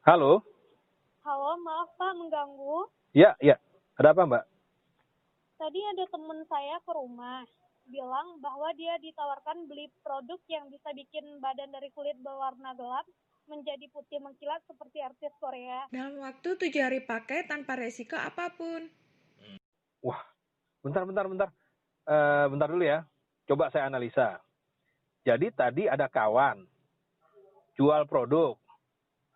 Halo? Halo, maaf Pak mengganggu. Ya, ya. Ada apa, Mbak? Tadi ada teman saya ke rumah, bilang bahwa dia ditawarkan beli produk yang bisa bikin badan dari kulit berwarna gelap menjadi putih mengkilat seperti artis Korea. Dalam waktu 7 hari pakai tanpa resiko apapun. Wah, bentar. Bentar dulu ya. Coba saya analisa. Jadi tadi ada kawan jual produk,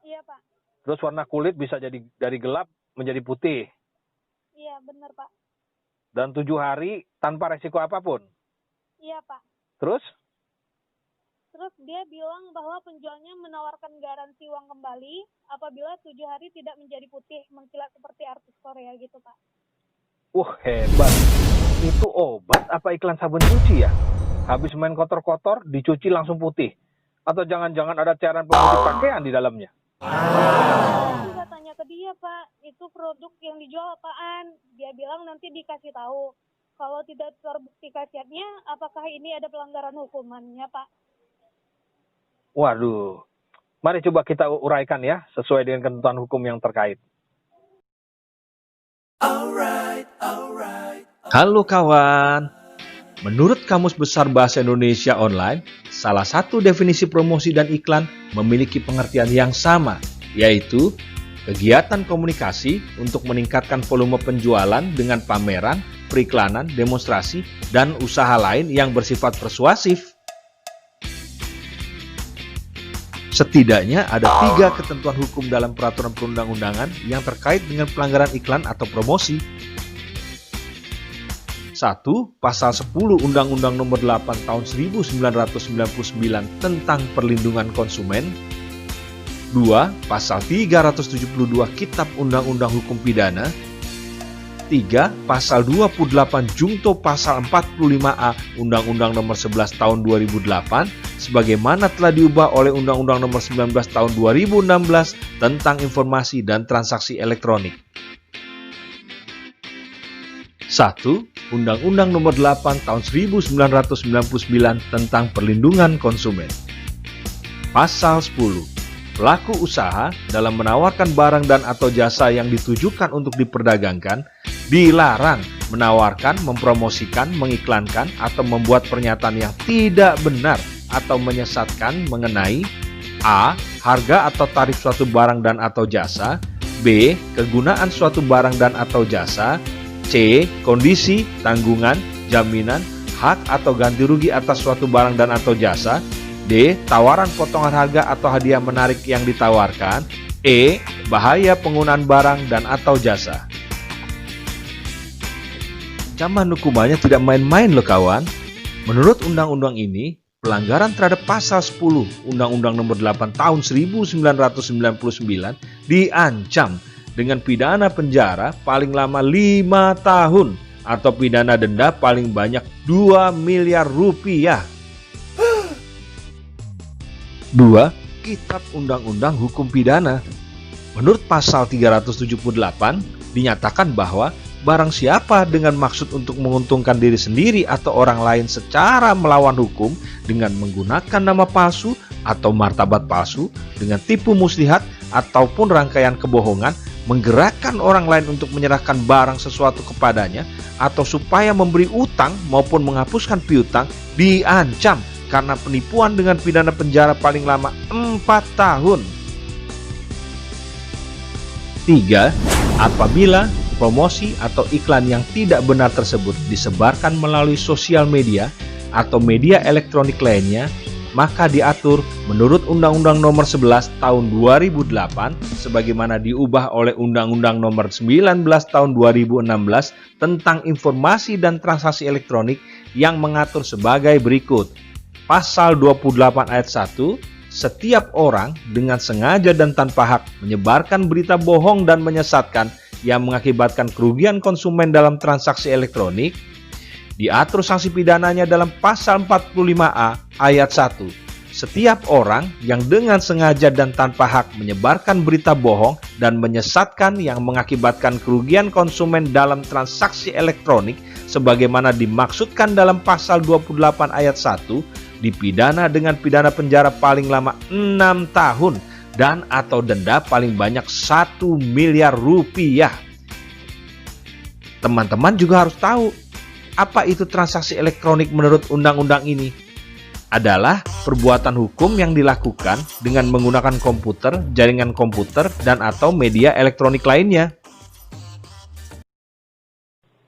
Iya Pak, terus warna kulit bisa jadi dari gelap menjadi putih, iya benar Pak. dan 7 hari tanpa resiko apapun. Iya Pak. Terus? Terus dia bilang bahwa penjualnya menawarkan garansi uang kembali apabila 7 hari tidak menjadi putih mengkilat seperti artis Korea gitu Pak. Hebat. Itu obat apa iklan sabun cuci ya? Habis main kotor-kotor, dicuci langsung putih. Atau jangan-jangan ada cairan pemutih pakaian di dalamnya? Saya juga tanya ke dia Pak, itu produk yang dijual apaan? Dia bilang nanti dikasih tahu. Kalau tidak terbukti khasiatnya, apakah ini ada pelanggaran hukumannya Pak? Waduh. Mari coba kita uraikan ya, sesuai dengan ketentuan hukum yang terkait. Halo kawan, menurut Kamus Besar Bahasa Indonesia Online, salah satu definisi promosi dan iklan memiliki pengertian yang sama, yaitu kegiatan komunikasi untuk meningkatkan volume penjualan dengan pameran, periklanan, demonstrasi, dan usaha lain yang bersifat persuasif. Setidaknya ada 3 ketentuan hukum dalam peraturan perundang-undangan yang terkait dengan pelanggaran iklan atau promosi. 1. Pasal 10 Undang-Undang Nomor 8 Tahun 1999 tentang Perlindungan Konsumen. 2. Pasal 372 Kitab Undang-Undang Hukum Pidana. 3. Pasal 28 Jungto Pasal 45A Undang-Undang Nomor 11 Tahun 2008 sebagaimana telah diubah oleh Undang-Undang Nomor 19 Tahun 2016 tentang Informasi dan Transaksi Elektronik. 1. Undang-Undang Nomor 8 Tahun 1999 tentang Perlindungan Konsumen. Pasal 10. Pelaku usaha dalam menawarkan barang dan atau jasa yang ditujukan untuk diperdagangkan dilarang menawarkan, mempromosikan, mengiklankan, atau membuat pernyataan yang tidak benar atau menyesatkan mengenai A. Harga atau tarif suatu barang dan atau jasa, B. Kegunaan suatu barang dan atau jasa, C. Kondisi, tanggungan, jaminan, hak atau ganti rugi atas suatu barang dan atau jasa, D. Tawaran potongan harga atau hadiah menarik yang ditawarkan, E. Bahaya penggunaan barang dan atau jasa. Ancaman hukumannya tidak main-main loh kawan. Menurut undang-undang ini, pelanggaran terhadap pasal 10 Undang-Undang Nomor 8 Tahun 1999 diancam dengan pidana penjara paling lama 5 tahun atau pidana denda paling banyak 2 miliar rupiah. 2. Kitab Undang-Undang Hukum Pidana. Menurut pasal 378 dinyatakan bahwa barang siapa dengan maksud untuk menguntungkan diri sendiri atau orang lain secara melawan hukum dengan menggunakan nama palsu atau martabat palsu, dengan tipu muslihat ataupun rangkaian kebohongan, menggerakkan orang lain untuk menyerahkan barang sesuatu kepadanya atau supaya memberi utang maupun menghapuskan piutang, diancam karena penipuan dengan pidana penjara paling lama 4 tahun. 3. Apabila promosi atau iklan yang tidak benar tersebut disebarkan melalui sosial media atau media elektronik lainnya, maka diatur menurut Undang-Undang Nomor 11 Tahun 2008 sebagaimana diubah oleh Undang-Undang Nomor 19 Tahun 2016 tentang Informasi dan Transaksi Elektronik yang mengatur sebagai berikut. Pasal 28 ayat 1, setiap orang dengan sengaja dan tanpa hak menyebarkan berita bohong dan menyesatkan yang mengakibatkan kerugian konsumen dalam transaksi elektronik, diatur sanksi pidananya dalam pasal 45A ayat 1. Setiap orang yang dengan sengaja dan tanpa hak menyebarkan berita bohong dan menyesatkan yang mengakibatkan kerugian konsumen dalam transaksi elektronik sebagaimana dimaksudkan dalam pasal 28 ayat 1 dipidana dengan pidana penjara paling lama 6 tahun dan atau denda paling banyak 1 miliar rupiah. Teman-teman juga harus tahu, apa itu transaksi elektronik menurut undang-undang ini? Adalah perbuatan hukum yang dilakukan dengan menggunakan komputer, jaringan komputer, dan atau media elektronik lainnya.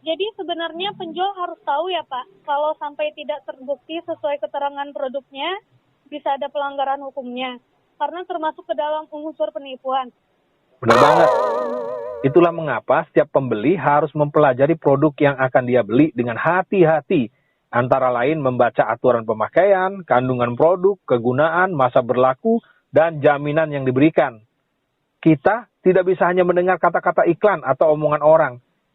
Jadi sebenarnya penjual harus tahu ya Pak, kalau sampai tidak terbukti sesuai keterangan produknya, bisa ada pelanggaran hukumnya. Karena termasuk ke dalam unsur penipuan. Benar banget. Itulah mengapa setiap pembeli harus mempelajari produk yang akan dia beli dengan hati-hati. Antara lain membaca aturan pemakaian, kandungan produk, kegunaan, masa berlaku, dan jaminan yang diberikan. Kita tidak bisa hanya mendengar kata-kata iklan atau omongan orang,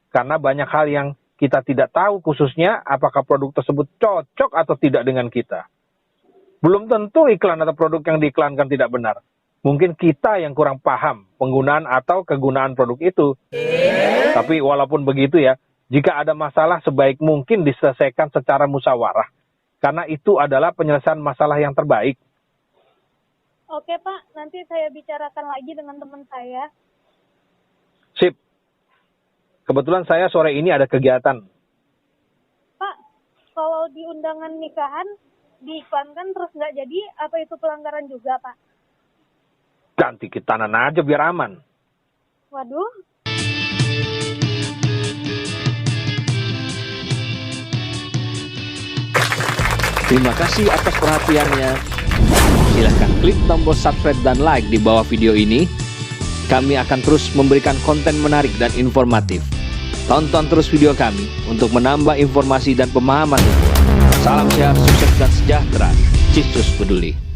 karena banyak hal yang kita tidak tahu, khususnya apakah produk tersebut cocok atau tidak dengan kita. Belum tentu iklan atau produk yang diiklankan tidak benar. Mungkin kita yang kurang paham penggunaan atau kegunaan produk itu. Tapi walaupun begitu ya, jika ada masalah sebaik mungkin diselesaikan secara musyawarah. Karena itu adalah penyelesaian masalah yang terbaik. Oke Pak, nanti saya bicarakan lagi dengan teman saya. Sip. Kebetulan saya sore ini ada kegiatan. Pak, kalau di undangan nikahan diiklankan terus nggak jadi, apa itu pelanggaran juga Pak? Ganti kitanan aja biar aman. Waduh. Terima kasih atas perhatiannya. Silahkan klik tombol subscribe dan like di bawah video ini. Kami akan terus memberikan konten menarik dan informatif. Tonton terus video kami untuk menambah informasi dan pemahaman. Salam sehat, sukses, dan sejahtera. Yesus peduli.